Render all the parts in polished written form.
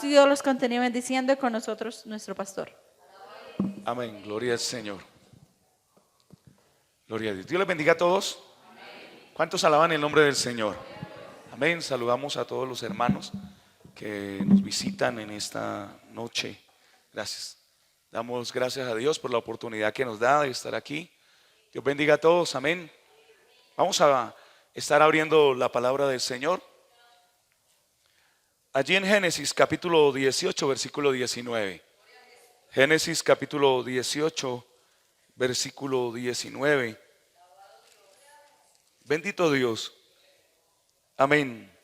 Y Dios los continúe bendiciendo, con nosotros nuestro pastor. Amén, gloria al Señor. Gloria a Dios. Dios les bendiga a todos. ¿Cuántos alaban el nombre del Señor? Amén. Saludamos a todos los hermanos que nos visitan en esta noche. Gracias. Damos gracias a Dios por la oportunidad que nos da de estar aquí. Dios bendiga a todos. Amén. Vamos a estar abriendo la palabra del Señor. Allí en Génesis capítulo 18, versículo 19. Génesis capítulo 18, versículo 19. Bendito Dios. Amén.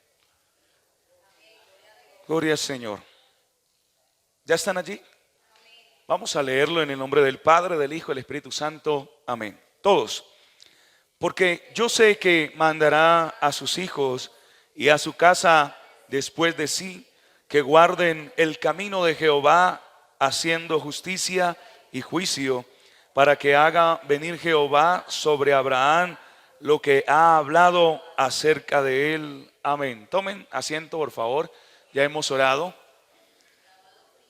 Gloria al Señor. ¿Ya están allí? Vamos a leerlo en el nombre del Padre, del Hijo y del Espíritu Santo. Amén. Todos. Porque yo sé que mandará a sus hijos y a su casa después de sí, que guarden el camino de Jehová, haciendo justicia y juicio, para que haga venir Jehová sobre Abraham lo que ha hablado acerca de él. Amén. Tomen asiento, por favor. Ya hemos orado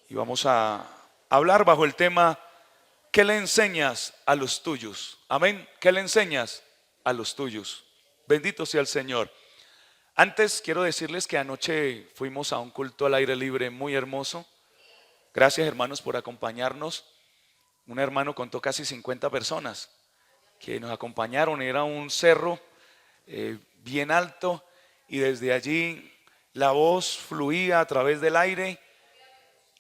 y vamos a hablar bajo el tema: ¿qué le enseñas a los tuyos? Amén. ¿Qué le enseñas a los tuyos? Bendito sea el Señor. Antes quiero decirles que anoche fuimos a un culto al aire libre muy hermoso. Gracias, hermanos, por acompañarnos. Un hermano contó casi 50 personas que nos acompañaron. Era un cerro bien alto y desde allí la voz fluía a través del aire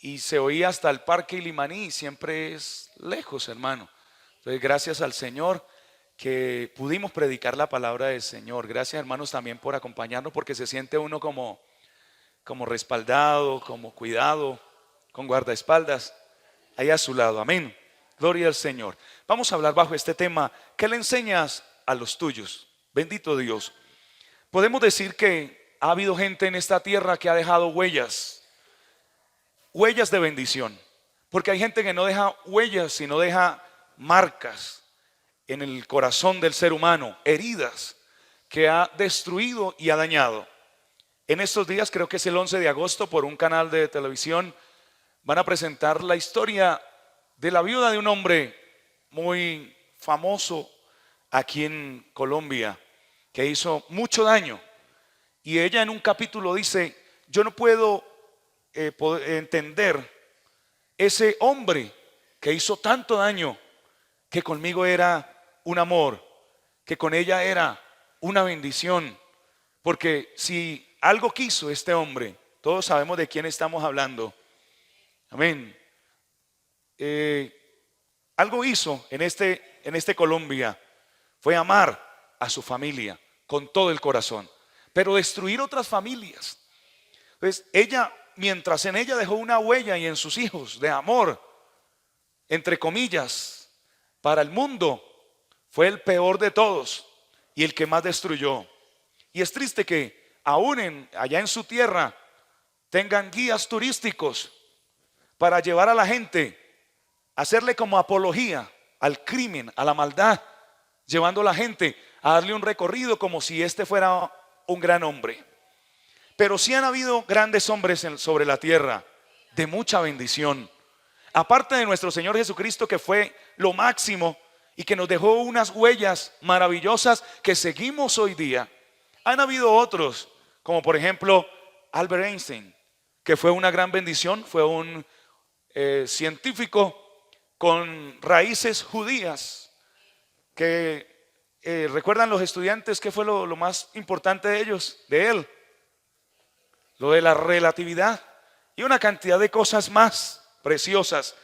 y se oía hasta el Parque Ilimaní. Siempre es lejos, hermano. Entonces, gracias al Señor que pudimos predicar la palabra del Señor. Gracias, hermanos, también por acompañarnos, porque se siente uno como respaldado, como cuidado, con guardaespaldas ahí a su lado. Amén. Gloria al Señor. Vamos a hablar bajo este tema: ¿qué le enseñas a los tuyos? Bendito Dios. Podemos decir que ha habido gente en esta tierra que ha dejado huellas de bendición, porque hay gente que no deja huellas, sino deja marcas en el corazón del ser humano, heridas que ha destruido y ha dañado. En estos días, creo que es el 11 de agosto, por un canal de televisión van a presentar la historia de la viuda de un hombre muy famoso aquí en Colombia, que hizo mucho daño. Y ella en un capítulo dice: yo no puedo entender ese hombre que hizo tanto daño, que conmigo era un amor, que con ella era una bendición. Porque si algo quiso este hombre, todos sabemos de quién estamos hablando. Amén. Algo hizo en este Colombia, fue amar a su familia con todo el corazón, pero destruir otras familias. Entonces ella, mientras en ella dejó una huella, y en sus hijos, de amor, entre comillas, para el mundo, fue el peor de todos y el que más destruyó. Y es triste que aún allá en su tierra tengan guías turísticos para llevar a la gente, hacerle como apología al crimen, a la maldad, llevando a la gente a darle un recorrido como si este fuera un gran hombre. Pero sí han habido grandes hombres sobre la tierra, de mucha bendición. Aparte de nuestro Señor Jesucristo, que fue lo máximo y que nos dejó unas huellas maravillosas que seguimos hoy día, han habido otros, como por ejemplo Albert Einstein, que fue una gran bendición. Fue un científico con raíces judías, que recuerdan los estudiantes qué fue lo más importante de él, lo de la relatividad y una cantidad de cosas más preciosas.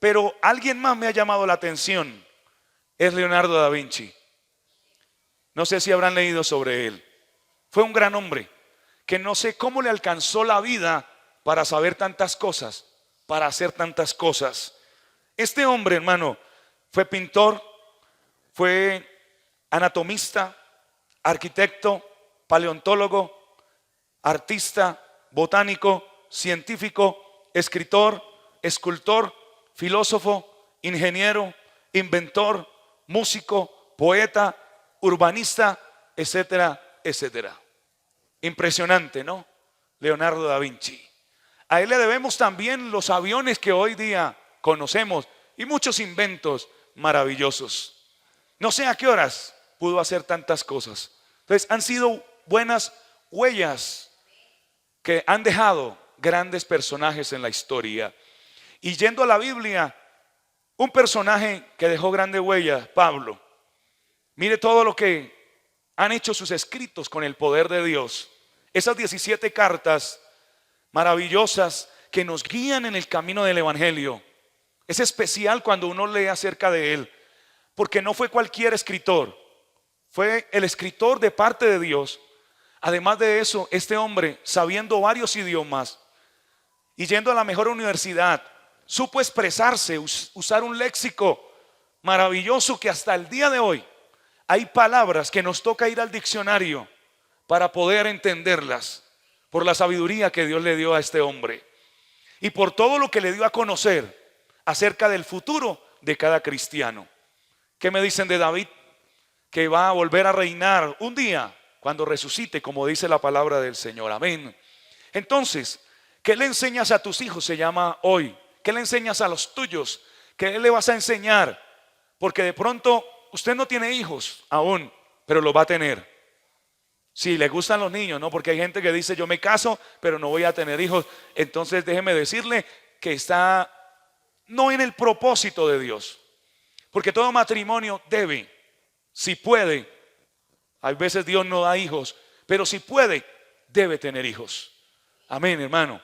Pero alguien más me ha llamado la atención, es Leonardo da Vinci. No sé si habrán leído sobre él. Fue un gran hombre que no sé cómo le alcanzó la vida para saber tantas cosas, para hacer tantas cosas. Este hombre, hermano, fue pintor, fue anatomista, arquitecto, paleontólogo, artista, botánico, científico, escritor, escultor, filósofo, ingeniero, inventor, músico, poeta, urbanista, etcétera, etcétera. Impresionante, ¿no? Leonardo da Vinci. A Él le debemos también los aviones que hoy día conocemos y muchos inventos maravillosos. No sé a qué horas pudo hacer tantas cosas. Entonces han sido buenas huellas que han dejado grandes personajes en la historia. Y yendo a la Biblia, un personaje que dejó grandes huellas, Pablo. Mire todo lo que han hecho sus escritos con el poder de Dios. Esas 17 cartas maravillosas que nos guían en el camino del Evangelio. Es especial cuando uno lee acerca de él, porque no fue cualquier escritor, fue el escritor de parte de Dios. Además de eso, este hombre, sabiendo varios idiomas y yendo a la mejor universidad, supo expresarse, usar un léxico maravilloso que hasta el día de hoy hay palabras que nos toca ir al diccionario para poder entenderlas, por la sabiduría que Dios le dio a este hombre y por todo lo que le dio a conocer acerca del futuro de cada cristiano. ¿Qué me dicen de David? Que va a volver a reinar un día cuando resucite, como dice la palabra del Señor. Amén. Entonces, ¿qué le enseñas a tus hijos? Se llama hoy. ¿Qué le enseñas a los tuyos? ¿Qué le vas a enseñar? Porque de pronto usted no tiene hijos aún, pero lo va a tener. Si le gustan los niños, ¿no? Porque hay gente que dice yo me caso, pero no voy a tener hijos. Entonces déjeme decirle que está no en el propósito de Dios. Porque todo matrimonio debe, si puede, hay veces Dios no da hijos, pero si puede, debe tener hijos. Amén, hermano.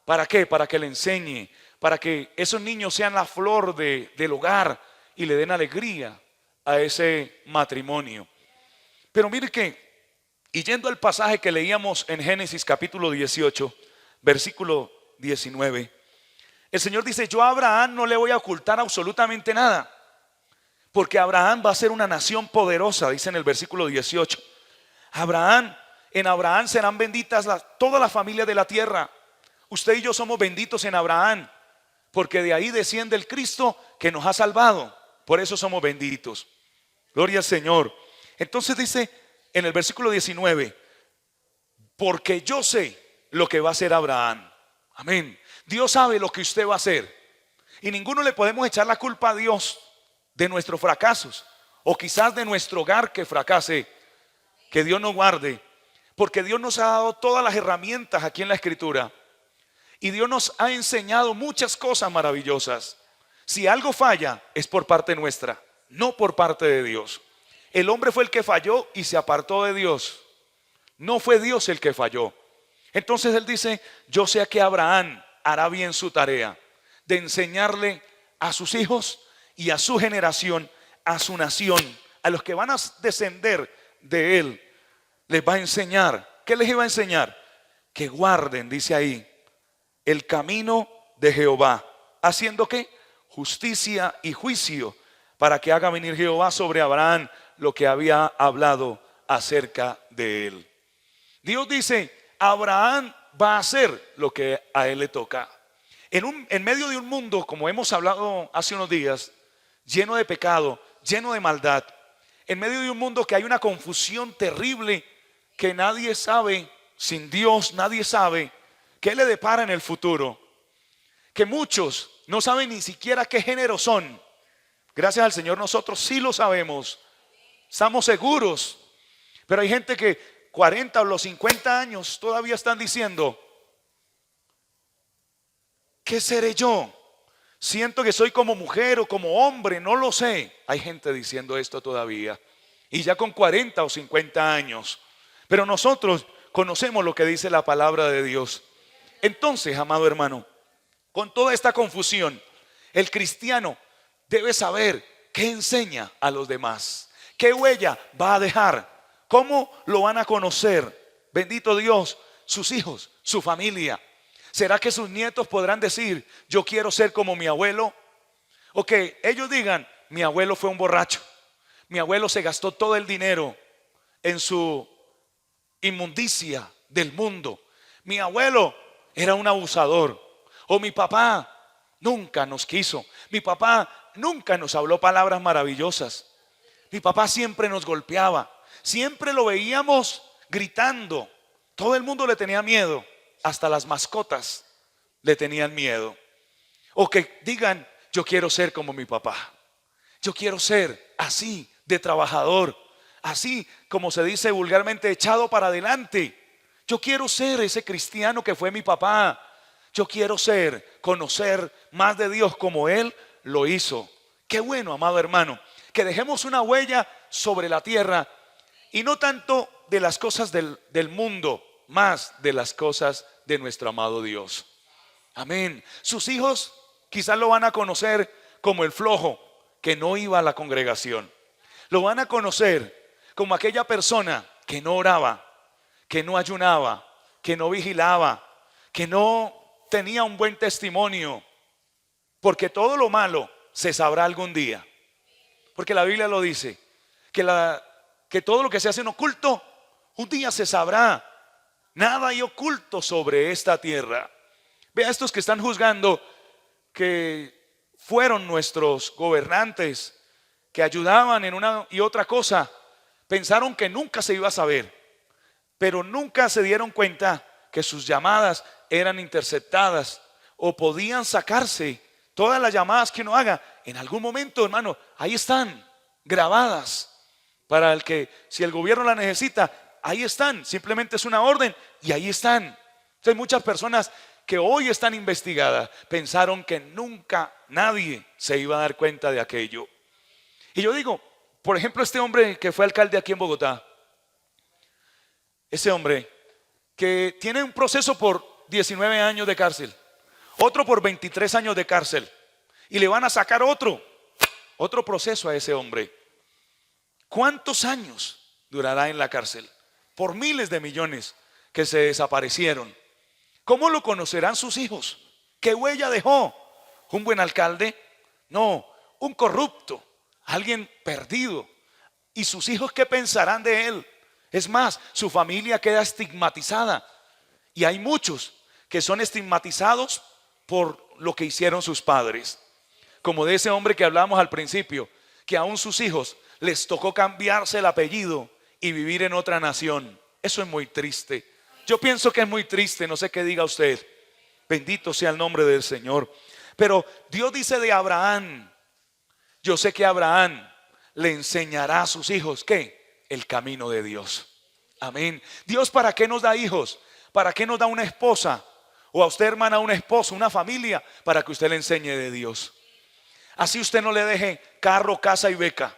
¿Para qué? Para que le enseñe, para que esos niños sean la flor del hogar y le den alegría a ese matrimonio. Pero mire que, y yendo al pasaje que leíamos en Génesis capítulo 18, versículo 19, el Señor dice: yo a Abraham no le voy a ocultar absolutamente nada, porque Abraham va a ser una nación poderosa, dice en el versículo 18. En Abraham serán benditas toda la familia de la tierra. Usted y yo somos benditos en Abraham, porque de ahí desciende el Cristo que nos ha salvado. Por eso somos benditos. Gloria al Señor. Entonces dice en el versículo 19: porque yo sé lo que va a hacer Abraham. Amén. Dios sabe lo que usted va a hacer. Y ninguno le podemos echar la culpa a Dios de nuestros fracasos, o quizás de nuestro hogar que fracase. Que Dios nos guarde, porque Dios nos ha dado todas las herramientas aquí en la Escritura, y Dios nos ha enseñado muchas cosas maravillosas. Si algo falla, es por parte nuestra, no por parte de Dios. El hombre fue el que falló y se apartó de Dios. No fue Dios el que falló. Entonces él dice: yo sé que Abraham hará bien su tarea de enseñarle a sus hijos y a su generación, a su nación, a los que van a descender de él, les va a enseñar. ¿Qué les iba a enseñar? Que guarden, dice ahí, el camino de Jehová, haciendo ¿qué? Justicia y juicio, para que haga venir Jehová sobre Abraham lo que había hablado acerca de él. Dios dice: Abraham va a hacer lo que a él le toca. En medio de un mundo, como hemos hablado hace unos días, lleno de pecado, lleno de maldad, en medio de un mundo que hay una confusión terrible, que nadie sabe, sin Dios nadie sabe qué le depara en el futuro, que muchos no saben ni siquiera qué género son. Gracias al Señor nosotros sí lo sabemos, estamos seguros. Pero hay gente que 40 o los 50 años todavía están diciendo: ¿qué seré yo? Siento que soy como mujer o como hombre, no lo sé. Hay gente diciendo esto todavía, y ya con 40 o 50 años. Pero nosotros conocemos lo que dice la palabra de Dios. Entonces, amado hermano, con toda esta confusión, el cristiano debe saber qué enseña a los demás, qué huella va a dejar, cómo lo van a conocer. Bendito Dios, sus hijos, su familia. ¿Será que sus nietos podrán decir: yo quiero ser como mi abuelo? O que ellos digan: mi abuelo fue un borracho, mi abuelo se gastó todo el dinero en su inmundicia del mundo, mi abuelo era un abusador, o mi papá nunca nos quiso, mi papá nunca nos habló palabras maravillosas, mi papá siempre nos golpeaba, siempre lo veíamos gritando, todo el mundo le tenía miedo, hasta las mascotas. le tenían miedo. O que digan, yo quiero ser como mi papá. Yo quiero ser así de trabajador, así como se dice vulgarmente, echado para adelante. Yo quiero ser ese cristiano que fue mi papá. Yo quiero conocer más de Dios como Él lo hizo. Qué bueno, amado hermano, que dejemos una huella sobre la tierra y no tanto de las cosas del mundo, más de las cosas de nuestro amado Dios. Amén. Sus hijos quizás lo van a conocer como el flojo que no iba a la congregación. Lo van a conocer como aquella persona que no oraba, que no ayunaba, que no vigilaba, que no tenía un buen testimonio. Porque todo lo malo se sabrá algún día. Porque la Biblia lo dice, que todo lo que se hace en oculto, un día se sabrá. Nada hay oculto sobre esta tierra. Vea estos que están juzgando que fueron nuestros gobernantes, que ayudaban en una y otra cosa. Pensaron que nunca se iba a saber, pero nunca se dieron cuenta que sus llamadas eran interceptadas o podían sacarse. Todas las llamadas que uno haga, en algún momento, hermano, ahí están grabadas. Para el que, si el gobierno la necesita, ahí están. Simplemente es una orden y ahí están. Entonces muchas personas que hoy están investigadas pensaron que nunca nadie se iba a dar cuenta de aquello. Y yo digo, por ejemplo, este hombre que fue alcalde aquí en Bogotá, ese hombre que tiene un proceso por 19 años de cárcel, otro por 23 años de cárcel, y le van a sacar otro proceso a ese hombre. ¿Cuántos años durará en la cárcel? Por miles de millones que se desaparecieron. ¿Cómo lo conocerán sus hijos? ¿Qué huella dejó? ¿Un buen alcalde? No, un corrupto, alguien perdido. ¿Y sus hijos qué pensarán de él? Es más, su familia queda estigmatizada. Y hay muchos que son estigmatizados por lo que hicieron sus padres. Como de ese hombre que hablamos al principio, que aún sus hijos les tocó cambiarse el apellido y vivir en otra nación. Eso es muy triste. Yo pienso que es muy triste, no sé qué diga usted. Bendito sea el nombre del Señor. Pero Dios dice de Abraham, yo sé que Abraham le enseñará a sus hijos, ¿qué? El camino de Dios. Amén. Dios, ¿para qué nos da hijos? ¿Para qué nos da una esposa? O a usted, hermana, un esposo, una familia, para que usted le enseñe de Dios. Así usted no le deje carro, casa y beca.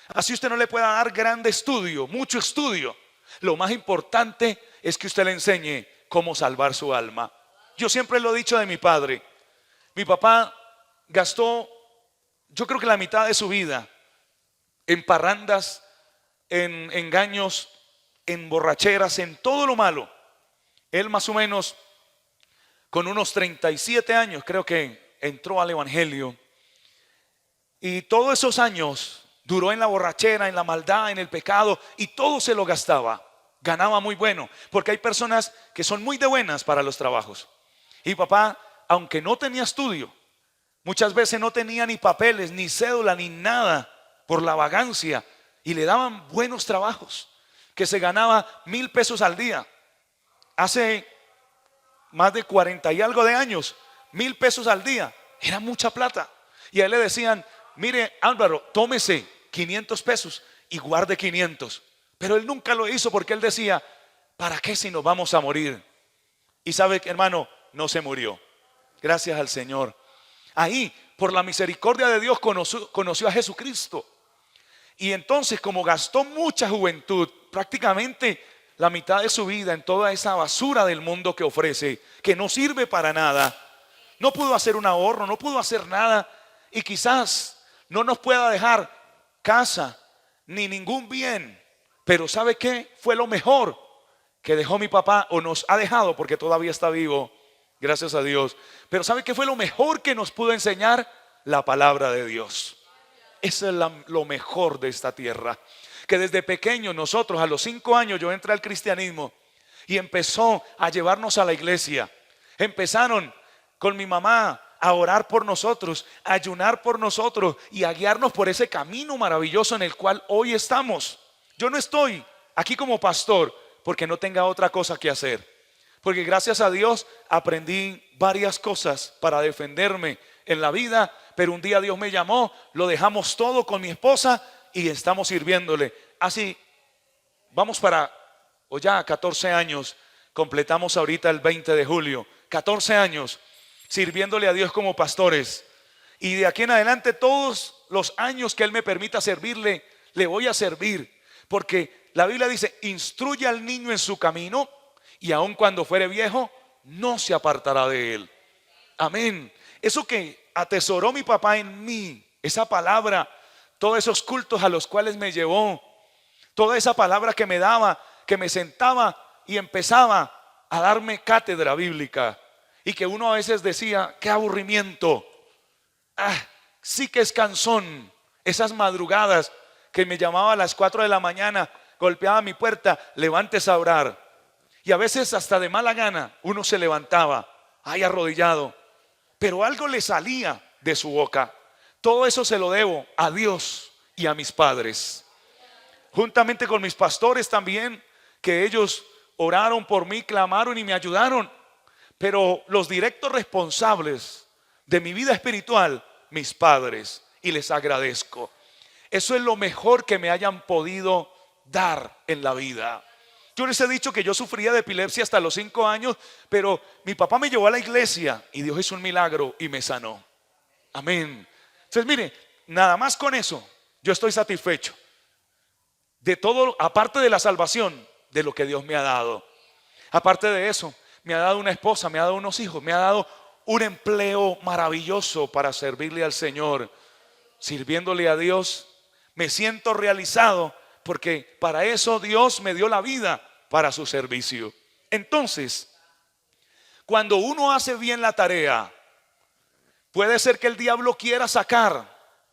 Así usted no le pueda dar grande estudio, mucho estudio. Lo más importante es que usted le enseñe cómo salvar su alma. Yo siempre lo he dicho de mi padre. Mi papá gastó, yo creo que la mitad de su vida en parrandas, en engaños, en borracheras, en todo lo malo. Él más o menos con unos 37 años creo que entró al evangelio. Y todos esos años duró en la borrachera, en la maldad, en el pecado, y todo se lo gastaba. Ganaba muy bueno, porque hay personas que son muy de buenas para los trabajos. Y papá, aunque no tenía estudio, muchas veces no tenía ni papeles, ni cédula, ni nada, por la vagancia, y le daban buenos trabajos, que se ganaba 1,000 pesos al día. Hace más de 40 y algo de años, 1,000 pesos al día, era mucha plata. Y a él le decían, mire Álvaro, tómese 500 pesos y guarde 500. Pero él nunca lo hizo porque él decía, ¿para qué si nos vamos a morir? Y sabe, hermano, no se murió. Gracias al Señor. Ahí, por la misericordia de Dios, conoció a Jesucristo. Y entonces, como gastó mucha juventud, prácticamente la mitad de su vida en toda esa basura del mundo que ofrece, que no sirve para nada, no pudo hacer un ahorro, no pudo hacer nada. Y quizás no nos pueda dejar casa ni ningún bien. Pero ¿sabe qué? Fue lo mejor que dejó mi papá, o nos ha dejado, porque todavía está vivo, gracias a Dios. Pero ¿sabe qué fue lo mejor que nos pudo enseñar? La palabra de Dios. Eso es lo mejor de esta tierra. Que desde pequeño nosotros, a los 5 años, yo entré al cristianismo y empezó a llevarnos a la iglesia. Empezaron con mi mamá a orar por nosotros, a ayunar por nosotros y a guiarnos por ese camino maravilloso en el cual hoy estamos. Yo no estoy aquí como pastor porque no tenga otra cosa que hacer, porque gracias a Dios aprendí varias cosas para defenderme en la vida, pero un día Dios me llamó, lo dejamos todo con mi esposa y estamos sirviéndole. Así, vamos para, o ya 14 años, completamos ahorita el 20 de julio, 14 años sirviéndole a Dios como pastores. Y de aquí en adelante todos los años que Él me permita servirle, le voy a servir. Porque la Biblia dice, instruye al niño en su camino y aun cuando fuere viejo, no se apartará de él. Amén. Eso que atesoró mi papá en mí, esa palabra, todos esos cultos a los cuales me llevó, toda esa palabra que me daba, que me sentaba y empezaba a darme cátedra bíblica. Y que uno a veces decía, qué aburrimiento. Sí que es cansón. Esas madrugadas que me llamaba a las 4 de la mañana, golpeaba mi puerta, levántese a orar. Y a veces hasta de mala gana uno se levantaba, ahí arrodillado, pero algo le salía de su boca. Todo eso se lo debo a Dios y a mis padres, juntamente con mis pastores también, que ellos oraron por mí, clamaron y me ayudaron. Pero los directos responsables de mi vida espiritual, mis padres, y les agradezco. Eso es lo mejor que me hayan podido dar en la vida. Yo les he dicho que yo sufría de epilepsia hasta los 5 años, pero mi papá me llevó a la iglesia y Dios hizo un milagro y me sanó. Amén. Entonces mire, nada más con eso yo estoy satisfecho de todo, aparte de la salvación, de lo que Dios me ha dado. Aparte de eso, me ha dado una esposa, me ha dado unos hijos, me ha dado un empleo maravilloso para servirle al Señor. Sirviéndole a Dios, me siento realizado, porque para eso Dios me dio la vida, para su servicio. Entonces, cuando uno hace bien la tarea, puede ser que el diablo quiera sacar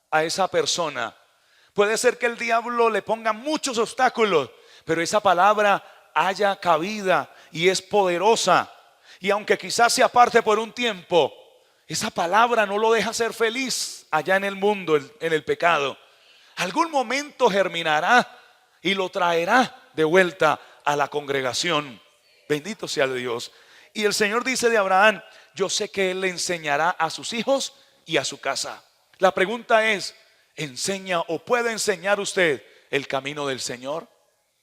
a esa persona. Puede ser que el diablo le ponga muchos obstáculos, pero esa palabra haya cabida y es poderosa. Y aunque quizás se aparte por un tiempo, esa palabra no lo deja ser feliz allá en el mundo, en el pecado. Algún momento germinará y lo traerá de vuelta a la congregación. Bendito sea Dios. Y el Señor dice de Abraham, yo sé que Él le enseñará a sus hijos y a su casa. La pregunta es, ¿enseña o puede enseñar usted el camino del Señor?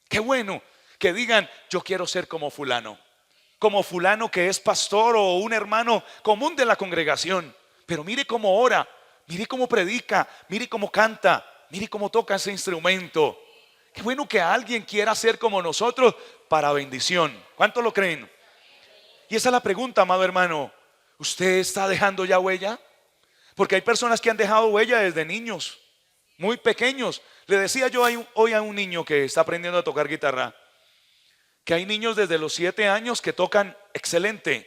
Qué bueno que digan, yo quiero ser como fulano que es pastor o un hermano común de la congregación. Pero mire cómo ora, mire cómo predica, mire cómo canta, mire cómo toca ese instrumento. Qué bueno que alguien quiera ser como nosotros para bendición. ¿Cuántos lo creen? Y esa es la pregunta, amado hermano. ¿Usted está dejando ya huella? Porque hay personas que han dejado huella desde niños, muy pequeños. Le decía yo hoy a un niño que está aprendiendo a tocar guitarra, que hay niños desde los 7 años que tocan excelente.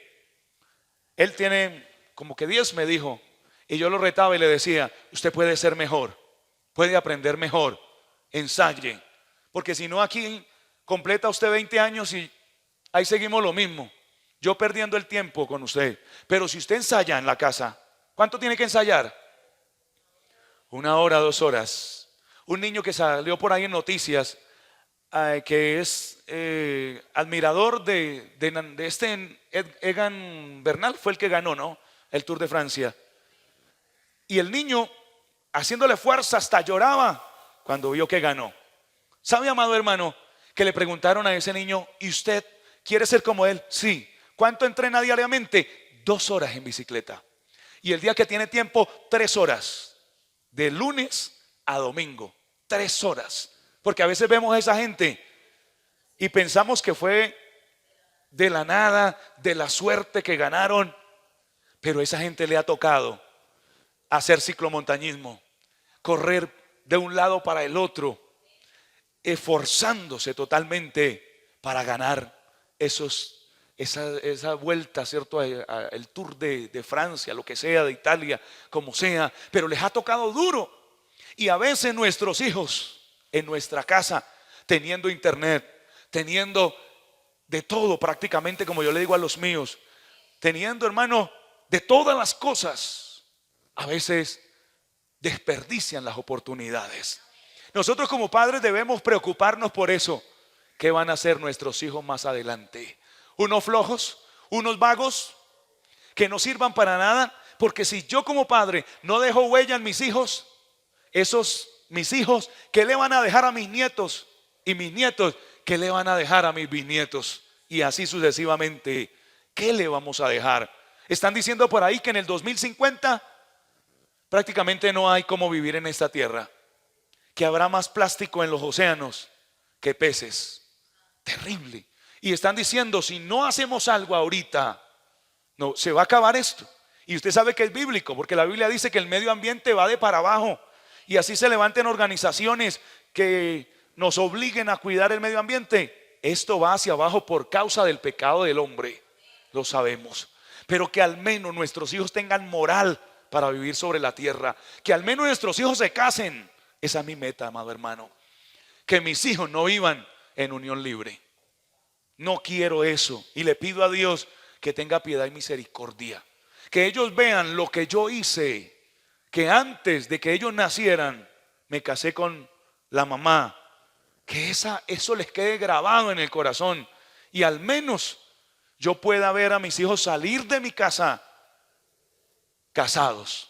Él tiene como que 10, me dijo. Y yo lo retaba y le decía, usted puede ser mejor, puede aprender mejor, ensaye. Porque si no, aquí completa usted 20 años y ahí seguimos lo mismo. Yo perdiendo el tiempo con usted. Pero si usted ensaya en la casa, ¿cuánto tiene que ensayar? 1 hora, 2 horas. Un niño que salió por ahí en noticias, que es admirador de este Egan Bernal, fue el que ganó, ¿no? El Tour de Francia. Y el niño, haciéndole fuerza, hasta lloraba cuando vio que ganó. ¿Sabe, amado hermano, que le preguntaron a ese niño, ¿y usted quiere ser como él? Sí. ¿Cuánto entrena diariamente? 2 horas en bicicleta. Y el día que tiene tiempo, 3 horas. De lunes a domingo. 3 horas. Porque a veces vemos a esa gente y pensamos que fue de la nada, de la suerte que ganaron. Pero a esa gente le ha tocado hacer ciclomontañismo, correr de un lado para el otro, esforzándose totalmente para ganar esa vuelta, ¿cierto? El Tour de Francia, lo que sea, de Italia, como sea. Pero les ha tocado duro. Y a veces nuestros hijos en nuestra casa, teniendo internet, teniendo de todo prácticamente, como yo le digo a los míos, teniendo, hermano, de todas las cosas, a veces desperdician las oportunidades. Nosotros como padres debemos preocuparnos por eso. ¿Qué van a hacer nuestros hijos más adelante? unos flojos, unos vagos, que no sirvan para nada. Porque si yo como padre no dejo huella en mis hijos, mis hijos, ¿qué le van a dejar a mis nietos? Y mis nietos, ¿qué le van a dejar a mis bisnietos? Y así sucesivamente, ¿qué le vamos a dejar? Están diciendo por ahí que en el 2050 prácticamente no hay cómo vivir en esta tierra, que habrá más plástico en los océanos que peces. Terrible. Y están diciendo, si no hacemos algo ahorita, no, se va a acabar esto. Y usted sabe que es bíblico, porque la Biblia dice que el medio ambiente va de para abajo. Y así se levanten organizaciones que nos obliguen a cuidar el medio ambiente. Esto va hacia abajo por causa del pecado del hombre. Lo sabemos. Pero que al menos nuestros hijos tengan moral para vivir sobre la tierra. Que al menos nuestros hijos se casen. Esa es mi meta, amado hermano. Que mis hijos no vivan en unión libre. No quiero eso. Y le pido a Dios que tenga piedad y misericordia. Que ellos vean lo que yo hice. Que antes de que ellos nacieran me casé con la mamá. Que eso les quede grabado en el corazón. Y al menos yo pueda ver a mis hijos salir de mi casa casados.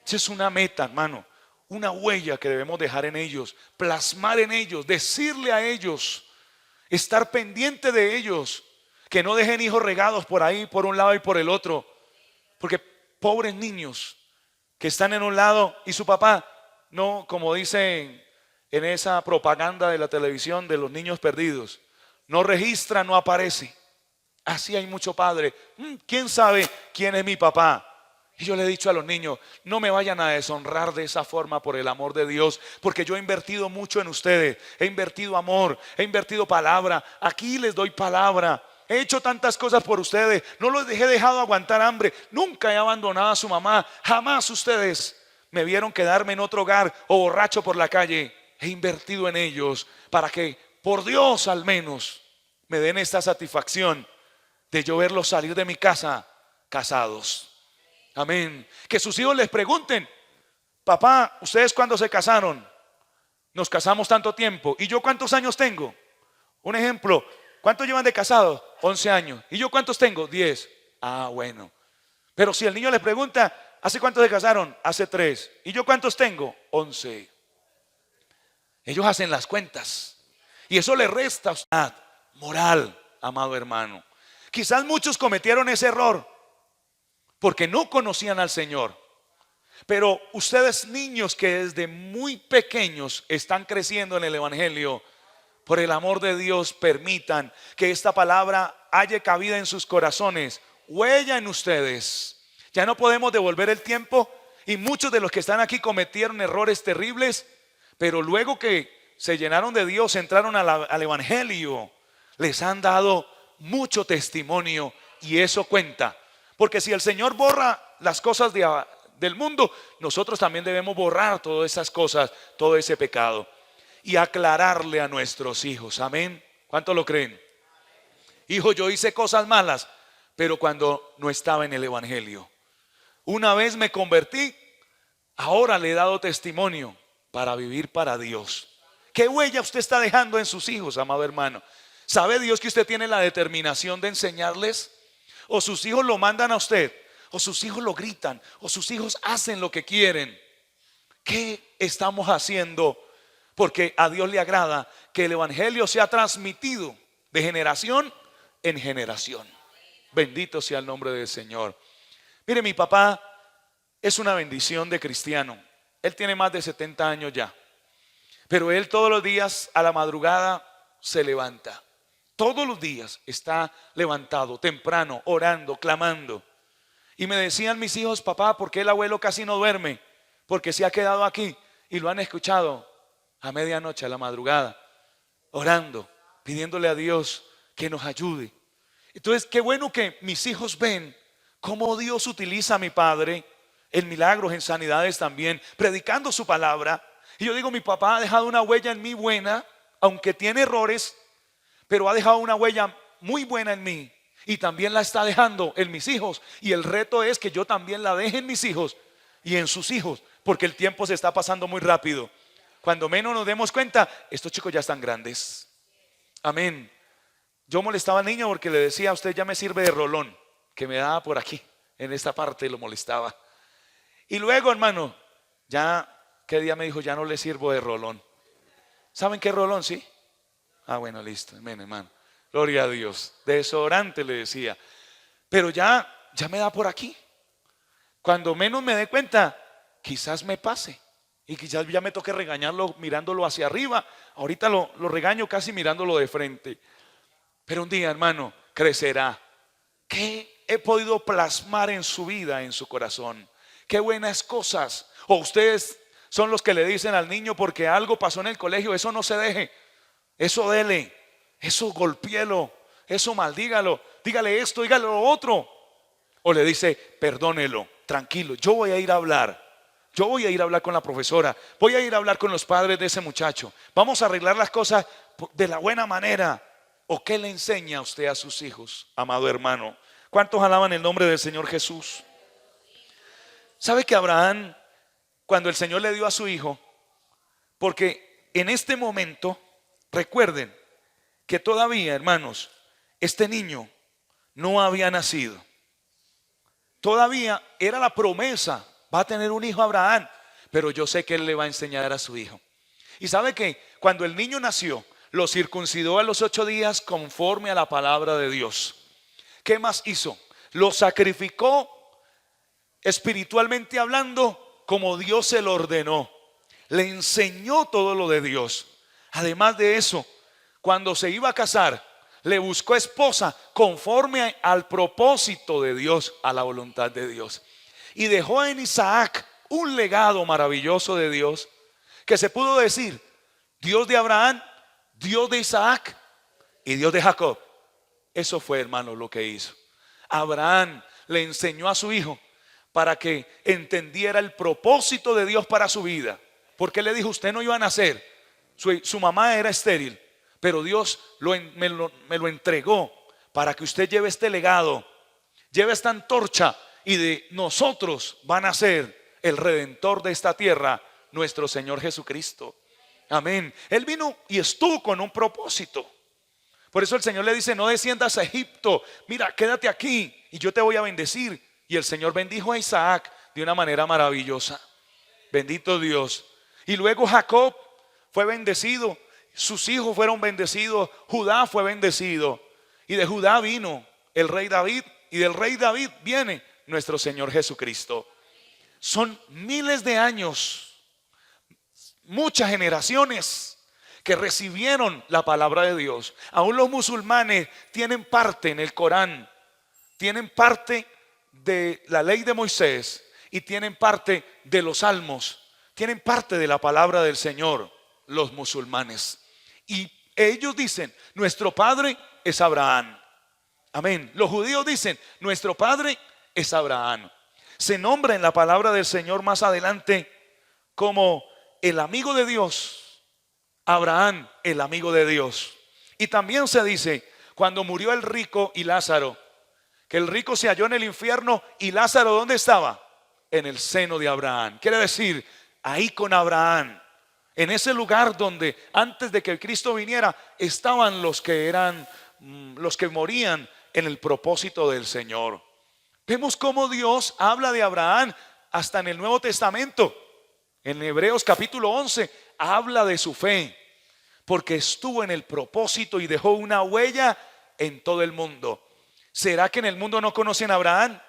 Esa es una meta, hermano. Una huella que debemos dejar en ellos. Plasmar en ellos. Decirle a ellos. Estar pendiente de ellos. Que no dejen hijos regados por ahí, por un lado y por el otro. Porque pobres niños que están en un lado y su papá no, como dicen en esa propaganda de la televisión de los niños perdidos, no registra, no aparece. Así hay mucho padre. ¿Quién sabe quién es mi papá? Y yo le he dicho a los niños, no me vayan a deshonrar de esa forma por el amor de Dios, porque yo he invertido mucho en ustedes, he invertido amor, he invertido palabra, aquí les doy palabra. He hecho tantas cosas por ustedes. No los he dejado aguantar hambre. Nunca he abandonado a su mamá. Jamás ustedes me vieron quedarme en otro hogar o borracho por la calle. He invertido en ellos para que, por Dios al menos, me den esta satisfacción de yo verlos salir de mi casa casados. Amén. Que sus hijos les pregunten, papá, ¿ustedes cuándo se casaron? Nos casamos tanto tiempo. ¿Y yo cuántos años tengo? Un ejemplo. ¿Cuántos llevan de casados? 11 años. ¿Y yo cuántos tengo? 10. Ah, bueno. Pero si el niño le pregunta, ¿hace cuánto se casaron? Hace 3. ¿Y yo cuántos tengo? 11. Ellos hacen las cuentas. Y eso le resta moral, amado hermano. Quizás muchos cometieron ese error porque no conocían al Señor. Pero ustedes niños que desde muy pequeños están creciendo en el Evangelio, por el amor de Dios, permitan que esta palabra haya cabida en sus corazones, huella en ustedes. Ya no podemos devolver el tiempo y muchos de los que están aquí cometieron errores terribles, pero luego que se llenaron de Dios, entraron al Evangelio, les han dado mucho testimonio y eso cuenta. Porque si el Señor borra las cosas del mundo, nosotros también debemos borrar todas esas cosas, todo ese pecado. Y aclararle a nuestros hijos, amén. ¿Cuánto lo creen? Hijo, yo hice cosas malas, pero cuando no estaba en el Evangelio. Una vez me convertí, ahora le he dado testimonio para vivir para Dios. ¿Qué huella usted está dejando en sus hijos, amado hermano? ¿Sabe Dios que usted tiene la determinación de enseñarles? ¿O sus hijos lo mandan a usted? ¿O sus hijos lo gritan? ¿O sus hijos hacen lo que quieren? ¿Qué estamos haciendo? Porque a Dios le agrada que el Evangelio sea transmitido de generación en generación. Bendito sea el nombre del Señor. Mire, mi papá es una bendición de cristiano. Él tiene más de 70 años ya. Pero él todos los días a la madrugada se levanta. Todos los días está levantado, temprano, orando, clamando. Y me decían mis hijos, papá, ¿por qué el abuelo casi no duerme? Porque se ha quedado aquí. Y lo han escuchado a medianoche, a la madrugada, orando, pidiéndole a Dios que nos ayude. Entonces, qué bueno que mis hijos ven cómo Dios utiliza a mi padre en milagros, en sanidades también, predicando su palabra. Y yo digo, mi papá ha dejado una huella en mí buena, aunque tiene errores, pero ha dejado una huella muy buena en mí. Y también la está dejando en mis hijos. Y el reto es que yo también la deje en mis hijos y en sus hijos, porque el tiempo se está pasando muy rápido. Cuando menos nos demos cuenta, estos chicos ya están grandes. Amén. yo molestaba al niño porque le decía: usted ya me sirve de rolón, que me daba por aquí, en esta parte, lo molestaba. Y luego, hermano, ya, ¿qué día me dijo? Ya no le sirvo de rolón. ¿Saben qué rolón, sí? Ah, bueno, listo, amén, hermano. Gloria a Dios. De desodorante le decía. Pero ya me da por aquí. Cuando menos me dé cuenta, quizás me pase. Y quizás ya me toque regañarlo mirándolo hacia arriba. Ahorita lo regaño casi mirándolo de frente. Pero un día, hermano, crecerá. ¿Qué he podido plasmar en su vida, en su corazón? Qué buenas cosas. O ustedes son los que le dicen al niño porque algo pasó en el colegio: eso no se deje, eso dele, eso golpéelo, eso maldígalo, dígale esto, dígale lo otro. O le dice: perdónelo, tranquilo, yo voy a ir a hablar. Yo voy a ir a hablar con la profesora, voy a ir a hablar con los padres de ese muchacho. Vamos a arreglar las cosas de la buena manera. ¿O qué le enseña a usted a sus hijos, amado hermano? ¿Cuántos alaban el nombre del Señor Jesús? ¿Sabe que Abraham, cuando el Señor le dio a su hijo, porque en este momento, recuerden que todavía, hermanos, este niño no había nacido? Todavía era la promesa: va a tener un hijo Abraham, pero yo sé que él le va a enseñar a su hijo. Y sabe que cuando el niño nació, lo circuncidó a los 8 días conforme a la palabra de Dios. ¿Qué más hizo? Lo sacrificó espiritualmente hablando como Dios se lo ordenó. Le enseñó todo lo de Dios. Además de eso, cuando se iba a casar, le buscó esposa conforme al propósito de Dios, a la voluntad de Dios. Y dejó en Isaac un legado maravilloso de Dios, que se pudo decir: Dios de Abraham, Dios de Isaac y Dios de Jacob. Eso fue, hermano, lo que hizo. Abraham le enseñó a su hijo para que entendiera el propósito de Dios para su vida. Porque le dijo: usted no iba a nacer, su mamá era estéril, pero Dios me lo entregó para que usted lleve este legado, lleve esta antorcha, y de nosotros van a ser el redentor de esta tierra, nuestro Señor Jesucristo. Amén. Él vino y estuvo con un propósito. Por eso el Señor le dice: no desciendas a Egipto, mira, quédate aquí y yo te voy a bendecir. Y el Señor bendijo a Isaac de una manera maravillosa. Bendito Dios. Y luego Jacob fue bendecido, sus hijos fueron bendecidos, Judá fue bendecido. Y de Judá vino el rey David, y del rey David viene nuestro Señor Jesucristo. Son miles de años, muchas generaciones que recibieron la palabra de Dios. Aún los musulmanes tienen parte en el Corán, tienen parte de la ley de Moisés y tienen parte de los salmos, tienen parte de la palabra del Señor, los musulmanes. Y ellos dicen: nuestro padre es Abraham. Amén. Los judíos dicen: nuestro padre es Abraham. Se nombra en la palabra del Señor más adelante como el amigo de Dios. Abraham, el amigo de Dios. Y también se dice, cuando murió el rico y Lázaro, que el rico se halló en el infierno y Lázaro, ¿dónde estaba? En el seno de Abraham. Quiere decir, ahí con Abraham, en ese lugar donde antes de que Cristo viniera estaban los que morían en el propósito del Señor. Vemos cómo Dios habla de Abraham hasta en el Nuevo Testamento. En Hebreos capítulo 11 habla de su fe, porque estuvo en el propósito y dejó una huella en todo el mundo. ¿Será que en el mundo no conocen a Abraham?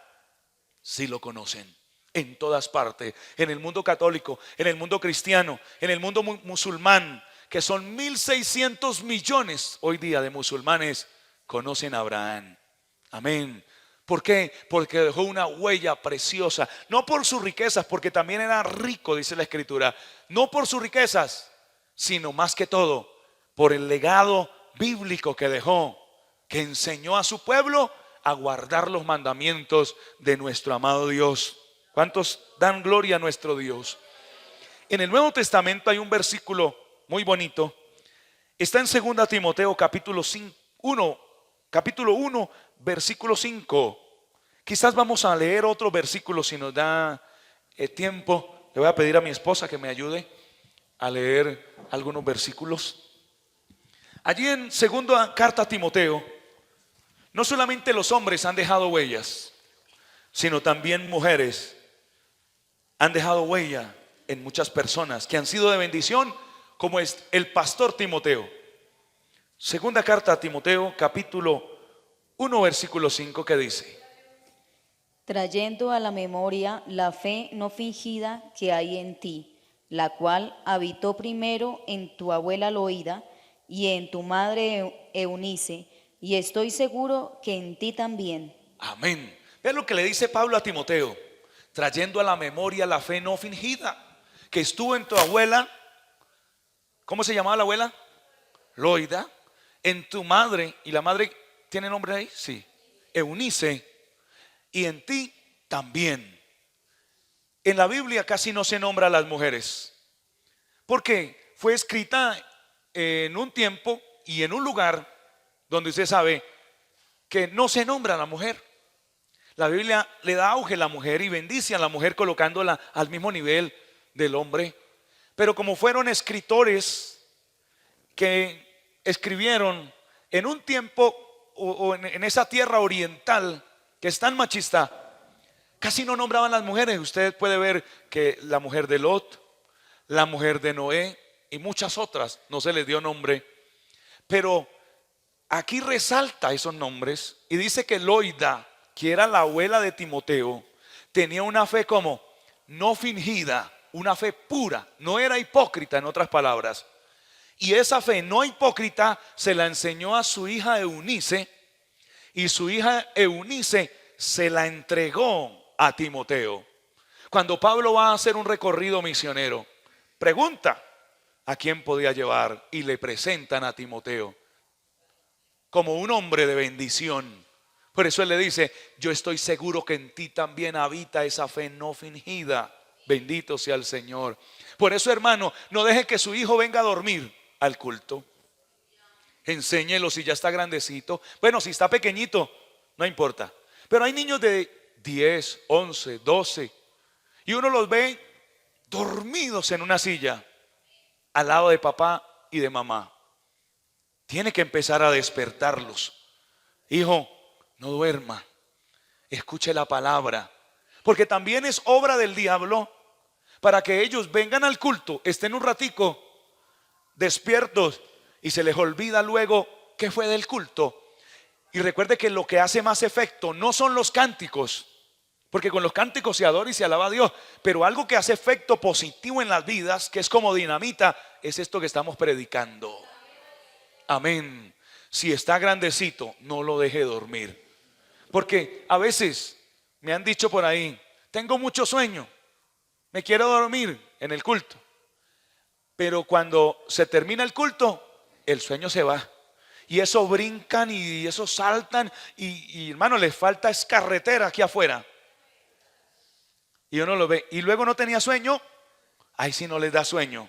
Sí lo conocen, en todas partes. En el mundo católico, en el mundo cristiano, en el mundo musulmán, que son 1.600 millones hoy día de musulmanes, conocen a Abraham. Amén. ¿Por qué? Porque dejó una huella preciosa. No por sus riquezas, porque también era rico, dice la Escritura. No por sus riquezas, sino más que todo por el legado bíblico que dejó, que enseñó a su pueblo a guardar los mandamientos de nuestro amado Dios. ¿Cuántos dan gloria a nuestro Dios? En el Nuevo Testamento hay un versículo muy bonito. Está en 2 Timoteo capítulo 1, versículo 5. Quizás vamos a leer otro versículo si nos da tiempo. Le voy a pedir a mi esposa que me ayude a leer algunos versículos. Allí en segunda carta a Timoteo, no solamente los hombres han dejado huellas, sino también mujeres han dejado huella en muchas personas que han sido de bendición, como es el pastor Timoteo. Segunda carta a Timoteo, capítulo 1, versículo 5, que dice: trayendo a la memoria la fe no fingida que hay en ti, la cual habitó primero en tu abuela Loida y en tu madre Eunice, y estoy seguro que en ti también. amén. Vean lo que le dice Pablo a Timoteo: trayendo a la memoria la fe no fingida que estuvo en tu abuela. ¿Cómo se llamaba la abuela? Loida. En tu madre, y la madre tiene nombre ahí, sí, Eunice, y en ti también. En la Biblia casi no se nombra a las mujeres, porque fue escrita en un tiempo y en un lugar donde usted sabe que no se nombra a la mujer. La Biblia le da auge a la mujer y bendice a la mujer colocándola al mismo nivel del hombre. Pero como fueron escritores que escribieron en un tiempo o en esa tierra oriental que es tan machista, casi no nombraban las mujeres. Usted puede ver que la mujer de Lot, la mujer de Noé y muchas otras no se les dio nombre. Pero aquí resalta esos nombres y dice que Loida, que era la abuela de Timoteo, tenía una fe como no fingida, una fe pura, no era hipócrita, en otras palabras. Y esa fe no hipócrita se la enseñó a su hija Eunice, y su hija Eunice se la entregó a Timoteo. Cuando Pablo va a hacer un recorrido misionero, pregunta a quién podía llevar y le presentan a Timoteo como un hombre de bendición. Por eso él le dice: yo estoy seguro que en ti también habita esa fe no fingida. Bendito sea el Señor. Por eso, hermano, no deje que su hijo venga a dormir al culto. Enséñelo si ya está grandecito. Bueno, si está pequeñito, no importa. Pero hay niños de 10, 11, 12 y uno los ve dormidos en una silla al lado de papá y de mamá. Tiene que empezar a despertarlos. Hijo, no duerma, escuche la palabra, porque también es obra del diablo para que ellos vengan al culto, estén un ratico despiertos y se les olvida luego qué fue del culto. Y recuerde que lo que hace más efecto no son los cánticos, porque con los cánticos se adora y se alaba a Dios, pero algo que hace efecto positivo en las vidas, que es como dinamita, es esto que estamos predicando. Amén. Si está grandecito, no lo deje dormir. Porque a veces me han dicho por ahí: tengo mucho sueño, me quiero dormir en el culto. Pero cuando se termina el culto, el sueño se va. Y eso brincan y eso saltan. Y hermano, les falta es carretera aquí afuera. Y uno lo ve. Y luego no tenía sueño. Ahí sí no les da sueño.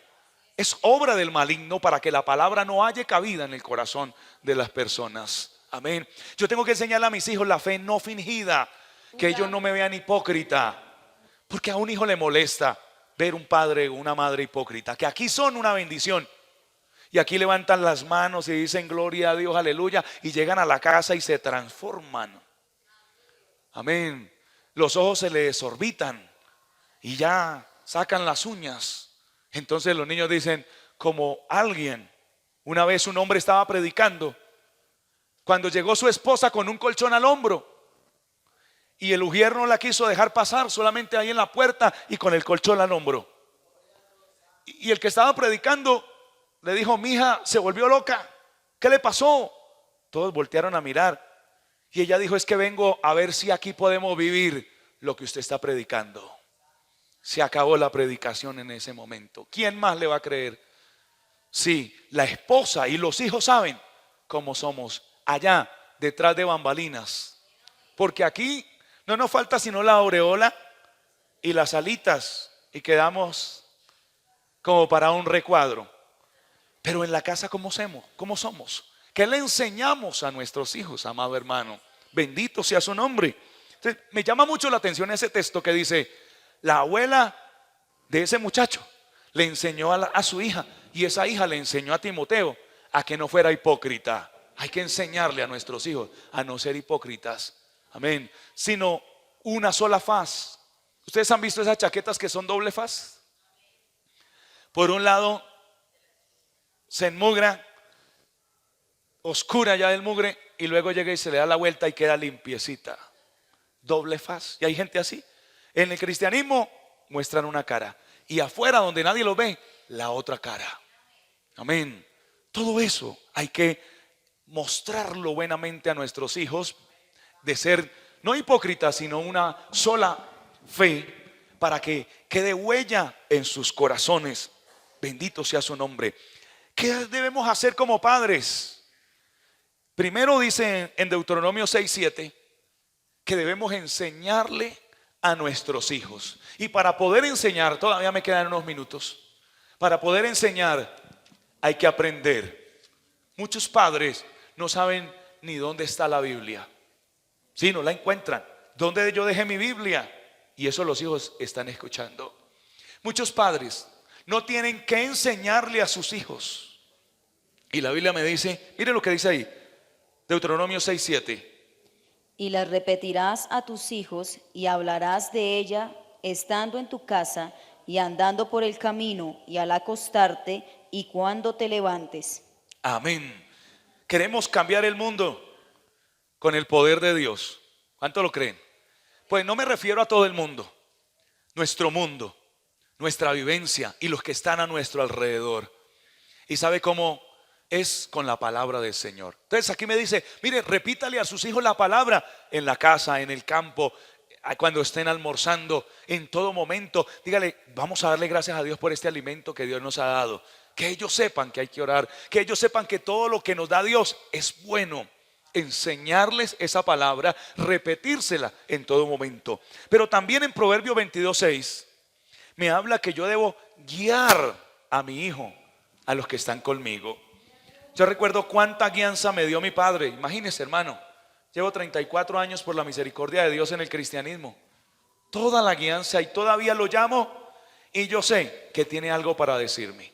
Es obra del maligno para que la palabra no haya cabida en el corazón de las personas. Amén. Yo tengo que enseñarle a mis hijos la fe no fingida, que ellos no me vean hipócrita, porque a un hijo le molesta ver un padre o una madre hipócrita, que aquí son una bendición y aquí levantan las manos y dicen gloria a Dios, aleluya, y llegan a la casa y se transforman. Amén. Los ojos se les desorbitan y ya sacan las uñas. Entonces los niños dicen, como alguien, una vez un hombre estaba predicando, cuando llegó su esposa con un colchón al hombro y el ujier no la quiso dejar pasar, solamente ahí en la puerta y con el colchón al hombro. Y el que estaba predicando le dijo: mija, se volvió loca, ¿qué le pasó? Todos voltearon a mirar y ella dijo: es que vengo a ver si aquí podemos vivir lo que usted está predicando. Se acabó la predicación en ese momento. ¿Quién más le va a creer? Sí, la esposa y los hijos saben cómo somos allá detrás de bambalinas, porque aquí no nos falta sino la aureola y las alitas y quedamos como para un recuadro. Pero en la casa, ¿cómo somos? ¿Qué le enseñamos a nuestros hijos, amado hermano? Bendito sea su nombre. Entonces, me llama mucho la atención ese texto que dice: la abuela de ese muchacho le enseñó a su hija y esa hija le enseñó a Timoteo a que no fuera hipócrita. Hay que enseñarle a nuestros hijos a no ser hipócritas. Amén. Sino una sola faz. ¿Ustedes han visto esas chaquetas que son doble faz? Por un lado se enmugra, oscura ya el mugre, y luego llega y se le da la vuelta y queda limpiecita. Doble faz. Y hay gente así. En el cristianismo muestran una cara, y afuera donde nadie lo ve, la otra cara. Amén. Todo eso hay que mostrarlo buenamente a nuestros hijos, de ser no hipócritas, sino una sola fe, para que quede huella en sus corazones. Bendito sea su nombre. ¿Qué debemos hacer como padres? Primero dice en Deuteronomio 6:7 que debemos enseñarle a nuestros hijos. Y para poder enseñar, todavía me quedan unos minutos, para poder enseñar hay que aprender. Muchos padres no saben ni dónde está la Biblia. Si no la encuentran, ¿dónde yo dejé mi Biblia? Y eso los hijos están escuchando. Muchos padres no tienen que enseñarle a sus hijos. Y la Biblia me dice, mire lo que dice ahí, Deuteronomio 6:7. Y la repetirás a tus hijos y hablarás de ella estando en tu casa y andando por el camino y al acostarte y cuando te levantes. Amén. Queremos cambiar el mundo con el poder de Dios. ¿Cuánto lo creen? Pues no me refiero a todo el mundo. Nuestro mundo, nuestra vivencia y los que están a nuestro alrededor. ¿Y sabe cómo es? Con la palabra del Señor. Entonces aquí me dice, mire, repítale a sus hijos la palabra en la casa, en el campo, cuando estén almorzando, en todo momento. Dígale, vamos a darle gracias a Dios por este alimento que Dios nos ha dado. Que ellos sepan que hay que orar, que ellos sepan que todo lo que nos da Dios es bueno. Enseñarles esa palabra, repetírsela en todo momento. Pero también en Proverbio 22:6 me habla que yo debo guiar a mi hijo, a los que están conmigo. Yo recuerdo cuánta guianza me dio mi padre. Imagínese, hermano, llevo 34 años por la misericordia de Dios en el cristianismo. Toda la guianza, y todavía lo llamo y yo sé que tiene algo para decirme.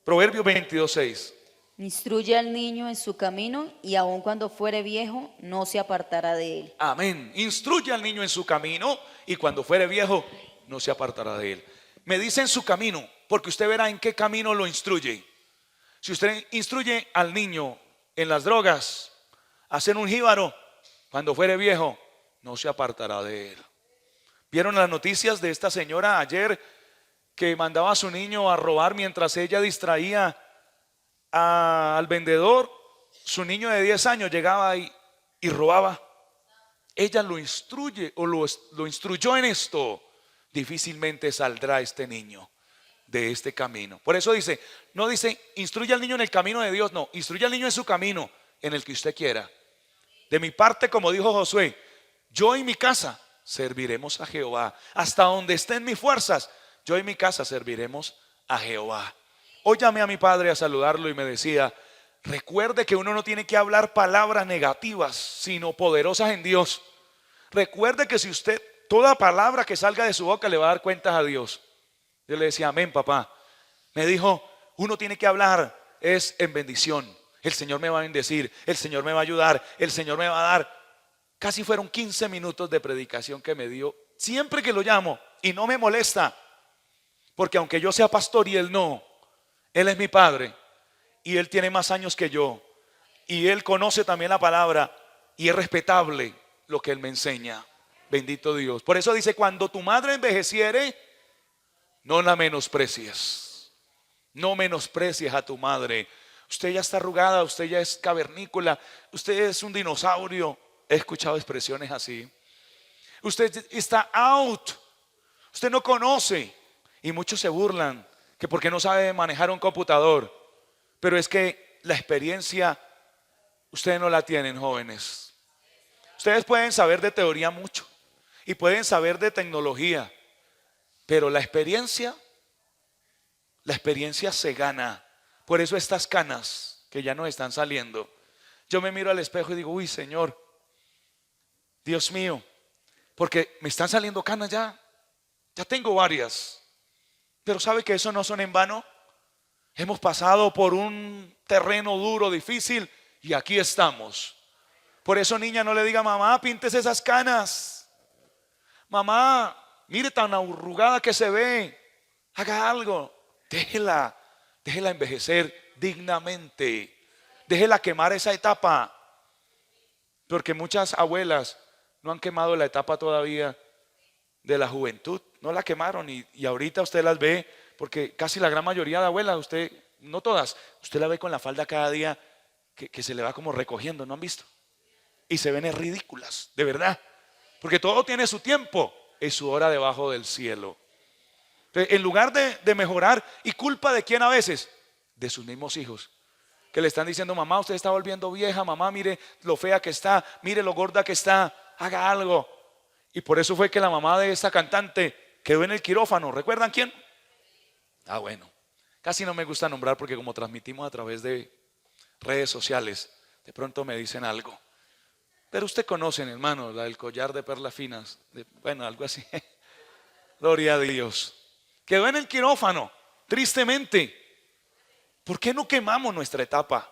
Proverbio 22:6. Instruye al niño en su camino y aun cuando fuere viejo no se apartará de él. Amén. Instruye al niño en su camino y cuando fuere viejo no se apartará de él. Me dice en su camino, porque usted verá en qué camino lo instruye. Si usted instruye al niño en las drogas, a ser un jíbaro, cuando fuere viejo no se apartará de él. ¿Vieron las noticias de esta señora ayer que mandaba a su niño a robar mientras ella distraía al vendedor? Su niño de 10 años llegaba y robaba. Ella lo instruye o lo instruyó en esto. Difícilmente saldrá este niño de este camino. Por eso dice, no dice instruye al niño en el camino de Dios, no, instruye al niño en su camino, en el que usted quiera. De mi parte, como dijo Josué, yo y mi casa serviremos a Jehová. Hasta donde estén mis fuerzas, yo y mi casa serviremos a Jehová. Hoy llamé a mi padre a saludarlo y me decía, recuerde que uno no tiene que hablar palabras negativas, sino poderosas en Dios. Recuerde que si usted, toda palabra que salga de su boca le va a dar cuentas a Dios. Yo le decía, amén, papá. Me dijo, uno tiene que hablar es en bendición. El Señor me va a bendecir, el Señor me va a ayudar, el Señor me va a dar. Casi fueron 15 minutos de predicación que me dio siempre que lo llamo, y no me molesta, porque aunque yo sea pastor y él no, él es mi padre y él tiene más años que yo y él conoce también la palabra y es respetable lo que él me enseña. Bendito Dios. Por eso dice, cuando tu madre envejeciere, no la menosprecies. No menosprecies a tu madre. Usted ya está arrugada, usted ya es cavernícola, usted es un dinosaurio. He escuchado expresiones así. Usted está out, usted no conoce. Y muchos se burlan que porque no sabe manejar un computador. Pero es que la experiencia ustedes no la tienen, jóvenes. Ustedes pueden saber de teoría mucho y pueden saber de tecnología, pero la experiencia se gana. Por eso estas canas que ya nos están saliendo, yo me miro al espejo y digo, uy, Señor, Dios mío, porque me están saliendo canas ya tengo varias, pero ¿sabe que eso no son en vano? Hemos pasado por un terreno duro, difícil, y aquí estamos. Por eso, niña, no le diga: mamá, pintes esas canas. Mamá, mire tan arrugada que se ve. Haga algo. Déjela envejecer dignamente. Déjela quemar esa etapa. Porque muchas abuelas no han quemado la etapa todavía de la juventud. No la quemaron y ahorita usted las ve, porque casi la gran mayoría de abuelas, usted, no todas, usted la ve con la falda cada día que se le va como recogiendo, ¿no han visto? Y se ven ridículas, de verdad. Porque todo tiene su tiempo, es su hora debajo del cielo. Entonces, en lugar de mejorar, ¿y culpa de quién a veces? De sus mismos hijos. Que le están diciendo: mamá, usted está volviendo vieja, mamá, mire lo fea que está, mire lo gorda que está, haga algo. Y por eso fue que la mamá de esta cantante quedó en el quirófano. ¿Recuerdan quién? Ah, bueno, casi no me gusta nombrar porque como transmitimos a través de redes sociales, de pronto me dicen algo. Pero usted conoce, hermano, la del collar de perlas finas, bueno, algo así. Gloria a Dios. Quedó en el quirófano, tristemente. ¿Por qué no quemamos nuestra etapa?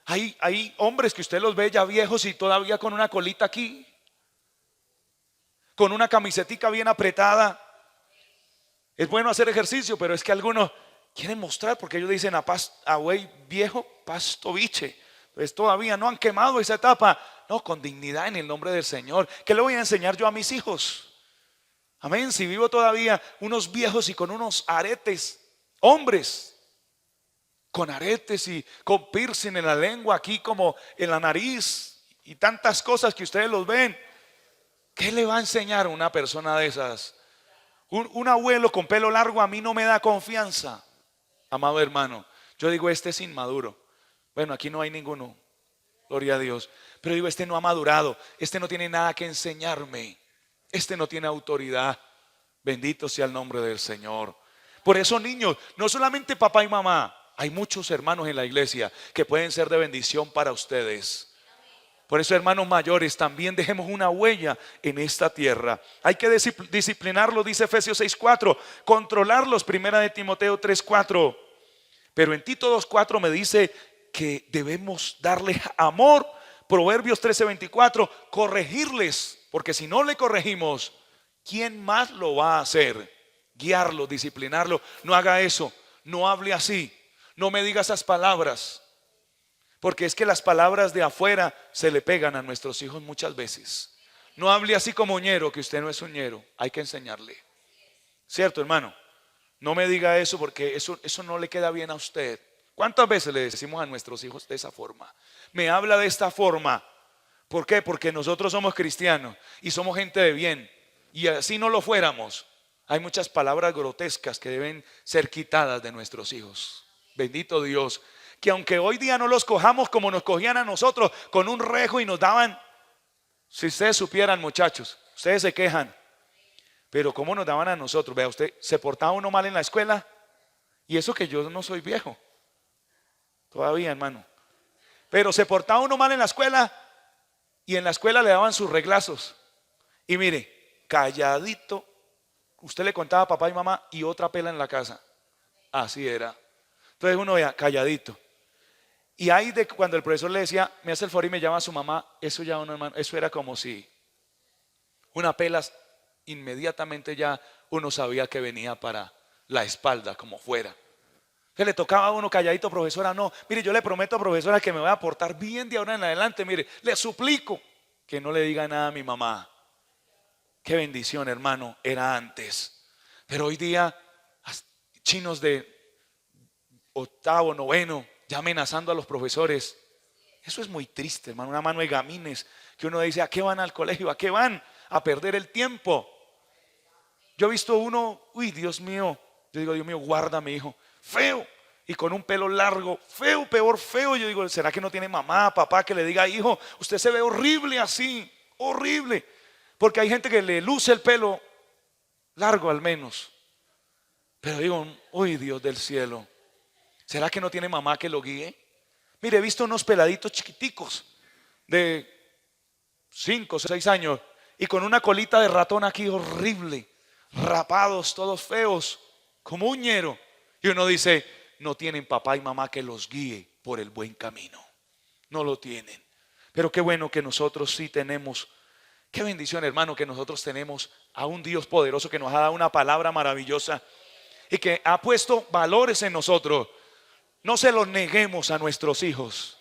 Hay hombres que usted los ve ya viejos y todavía con una colita aquí, con una camisetica bien apretada. Es bueno hacer ejercicio, pero es que algunos quieren mostrar, porque ellos dicen: a güey viejo, pasto biche. Pues todavía no han quemado esa etapa. No, con dignidad en el nombre del Señor. ¿Qué le voy a enseñar yo a mis hijos? Amén. Si vivo todavía unos viejos y con unos aretes, hombres con aretes y con piercing en la lengua, aquí como en la nariz, y tantas cosas que ustedes los ven, ¿qué le va a enseñar a una persona de esas? Un abuelo con pelo largo a mí no me da confianza, amado hermano. Yo digo: este es inmaduro. Bueno, aquí no hay ninguno, gloria a Dios. Pero digo: este no ha madurado, este no tiene nada que enseñarme, este no tiene autoridad. Bendito sea el nombre del Señor. Por eso, niños, no solamente papá y mamá, hay muchos hermanos en la iglesia que pueden ser de bendición para ustedes. Por eso, hermanos mayores, también dejemos una huella en esta tierra. Hay que disciplinarlos, dice Efesios 6:4, controlarlos, primera de Timoteo 3:4. Pero en Tito 2:4 me dice que debemos darles amor. Proverbios 13:24, corregirles, porque si no le corregimos, ¿quién más lo va a hacer? Guiarlo, disciplinarlo. No haga eso, no hable así, no me diga esas palabras, porque es que las palabras de afuera se le pegan a nuestros hijos muchas veces. No hable así como ñero, que usted no es un ñero, hay que enseñarle. ¿Cierto, hermano? No me diga eso, porque eso no le queda bien a usted. ¿Cuántas veces le decimos a nuestros hijos de esa forma? Me habla de esta forma. ¿Por qué? Porque nosotros somos cristianos y somos gente de bien. Y así no lo fuéramos, hay muchas palabras grotescas que deben ser quitadas de nuestros hijos. Bendito Dios. Que aunque hoy día no los cojamos como nos cogían a nosotros, con un rejo y nos daban. Si ustedes supieran, muchachos, ustedes se quejan, pero cómo nos daban a nosotros. Vea usted, se portaba uno mal en la escuela. Y eso que yo no soy viejo todavía, hermano. Pero se portaba uno mal en la escuela, y en la escuela le daban sus reglazos. Y mire, calladito, usted le contaba a papá y mamá y otra pela en la casa. Así era. Entonces uno veía calladito. Y ahí de cuando el profesor le decía: me hace el favor y me llama a su mamá, eso ya uno, hermano, eso era como si una pela, inmediatamente ya uno sabía que venía para la espalda, como fuera. Que le tocaba a uno calladito: profesora, no, mire, yo le prometo, profesora, que me voy a portar bien de ahora en adelante, mire, le suplico que no le diga nada a mi mamá. Qué bendición, hermano, era antes. Pero hoy día, chinos de octavo, noveno, ya amenazando a los profesores. Eso es muy triste, hermano. Una mano de gamines que uno dice: ¿a qué van al colegio? ¿A qué van? A perder el tiempo. Yo he visto uno, uy, Dios mío, yo digo: Dios mío, guarda a mi hijo, feo, y con un pelo largo, feo, peor feo. Yo digo: ¿será que no tiene mamá, papá que le diga: hijo, usted se ve horrible así, horrible? Porque hay gente que le luce el pelo largo al menos. Pero digo: uy, Dios del cielo, ¿será que no tiene mamá que lo guíe? Mire, he visto unos peladitos chiquiticos de 5 o 6 años y con una colita de ratón aquí horrible, rapados, todos feos, como un ñero. Y uno dice: no tienen papá y mamá que los guíe por el buen camino. No lo tienen. Pero qué bueno que nosotros sí tenemos. Qué bendición, hermano, que nosotros tenemos a un Dios poderoso que nos ha dado una palabra maravillosa y que ha puesto valores en nosotros. No se los neguemos a nuestros hijos.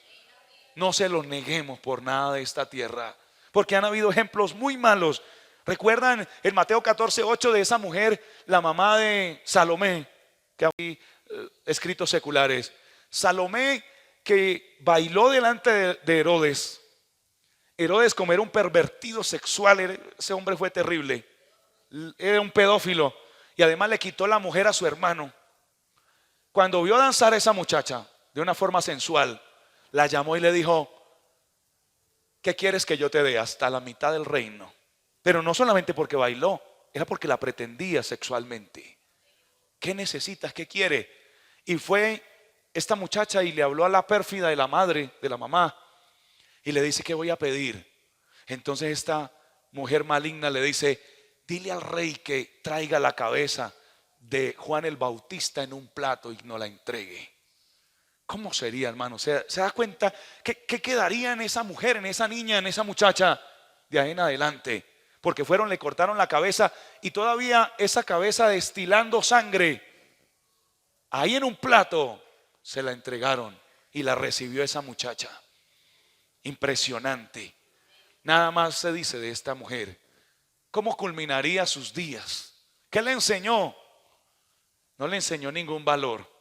No se los neguemos por nada de esta tierra, porque han habido ejemplos muy malos. ¿Recuerdan en Mateo 14:8 de esa mujer, la mamá de Salomé, que hay escritos seculares? Salomé, que bailó delante de Herodes. Herodes, como era un pervertido sexual, ese hombre fue terrible, era un pedófilo, y además le quitó la mujer a su hermano. Cuando vio danzar a esa muchacha de una forma sensual, la llamó y le dijo: ¿qué quieres que yo te dé? Hasta la mitad del reino. Pero no solamente porque bailó, era porque la pretendía sexualmente. ¿Qué necesitas? ¿Qué quiere? Y fue esta muchacha y le habló a la pérfida de la madre, de la mamá, y le dice: ¿qué voy a pedir? Entonces esta mujer maligna le dice: dile al rey que traiga la cabeza de Juan el Bautista en un plato y no la entregue. ¿Cómo sería, hermano? ¿Se da cuenta qué quedaría en esa mujer, en esa niña, en esa muchacha de ahí en adelante? Porque le cortaron la cabeza y todavía esa cabeza destilando sangre, ahí en un plato se la entregaron y la recibió esa muchacha. Impresionante. Nada más se dice de esta mujer. ¿Cómo culminaría sus días? ¿Qué le enseñó? No le enseñó ningún valor.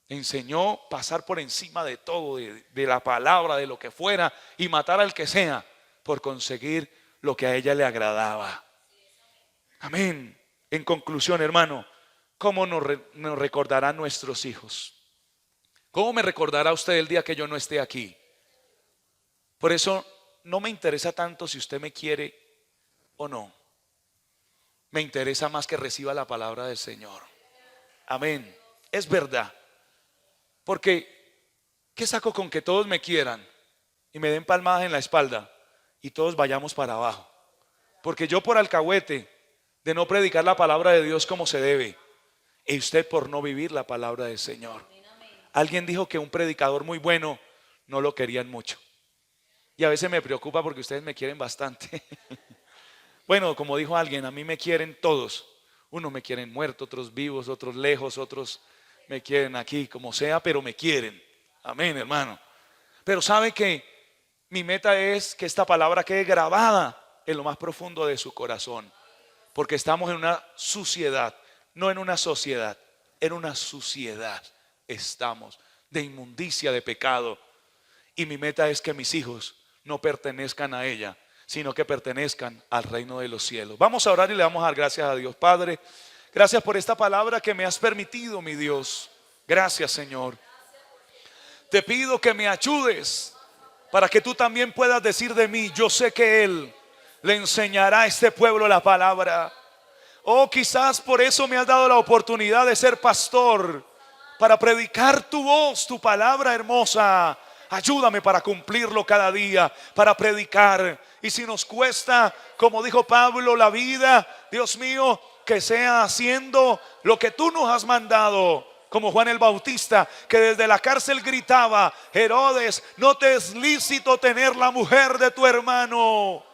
Le enseñó pasar por encima de todo, de la palabra, de lo que fuera, y matar al que sea por conseguir lo que a ella le agradaba. Amén. En conclusión, hermano, ¿cómo nos recordarán nuestros hijos? ¿Cómo me recordará usted el día que yo no esté aquí? Por eso no me interesa tanto si usted me quiere o no. Me interesa más que reciba la palabra del Señor. Amén. Es verdad. Porque ¿qué saco con que todos me quieran y me den palmadas en la espalda y todos vayamos para abajo? Porque yo por alcahuete de no predicar la palabra de Dios como se debe, y usted por no vivir la palabra del Señor. Alguien dijo que un predicador muy bueno no lo querían mucho. Y a veces me preocupa porque ustedes me quieren bastante. Bueno, como dijo alguien, a mí me quieren todos. Unos me quieren muerto, otros vivos, otros lejos, otros me quieren aquí, como sea, pero me quieren. Amén, hermano. Pero sabe que mi meta es que esta palabra quede grabada en lo más profundo de su corazón. Porque estamos en una suciedad, no en una sociedad, en una suciedad estamos, de inmundicia, de pecado. Y mi meta es que mis hijos no pertenezcan a ella, sino que pertenezcan al reino de los cielos. Vamos a orar y le vamos a dar gracias a Dios. Padre, gracias por esta palabra que me has permitido, mi Dios. Gracias, Señor. Te pido que me ayudes para que tú también puedas decir de mí: yo sé que Él le enseñará a este pueblo la palabra. Oh, quizás por eso me has dado la oportunidad de ser pastor, para predicar tu voz, tu palabra hermosa. Ayúdame para cumplirlo cada día, para predicar. Y si nos cuesta, como dijo Pablo, la vida, Dios mío, que sea haciendo lo que tú nos has mandado. Como Juan el Bautista, que desde la cárcel gritaba: Herodes, no te es lícito tener la mujer de tu hermano.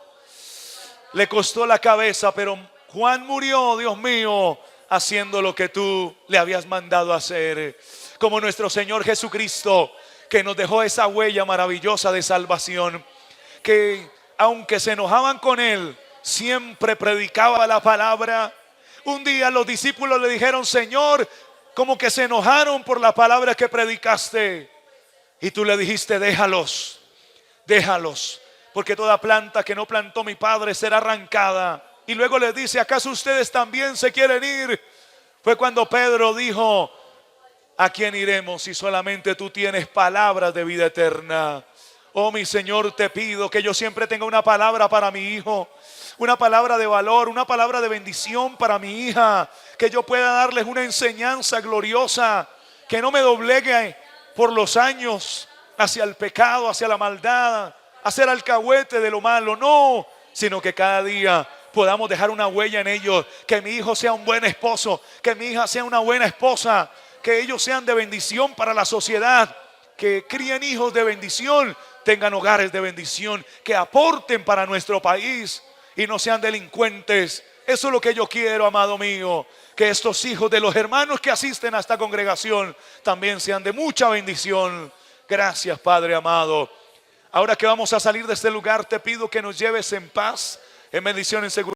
Le costó la cabeza, pero Juan murió, Dios mío, haciendo lo que tú le habías mandado hacer. Como nuestro Señor Jesucristo, que nos dejó esa huella maravillosa de salvación, que aunque se enojaban con Él, siempre predicaba la palabra. Un día los discípulos le dijeron: Señor, como que se enojaron por la palabra que predicaste. Y tú le dijiste: déjalos, déjalos, porque toda planta que no plantó mi Padre será arrancada. Y luego les dice: ¿acaso ustedes también se quieren ir? Fue cuando Pedro dijo: ¿a quién iremos si solamente tú tienes palabras de vida eterna? Oh, mi Señor, te pido que yo siempre tenga una palabra para mi hijo, una palabra de valor, una palabra de bendición para mi hija, que yo pueda darles una enseñanza gloriosa, que no me doblegue por los años hacia el pecado, hacia la maldad, hacer alcahuete de lo malo, no, sino que cada día podamos dejar una huella en ellos, que mi hijo sea un buen esposo, que mi hija sea una buena esposa, que ellos sean de bendición para la sociedad, que críen hijos de bendición, tengan hogares de bendición, que aporten para nuestro país y no sean delincuentes. Eso es lo que yo quiero, amado mío, que estos hijos de los hermanos que asisten a esta congregación también sean de mucha bendición. Gracias, Padre amado. Ahora que vamos a salir de este lugar, te pido que nos lleves en paz, en bendición, en seguridad.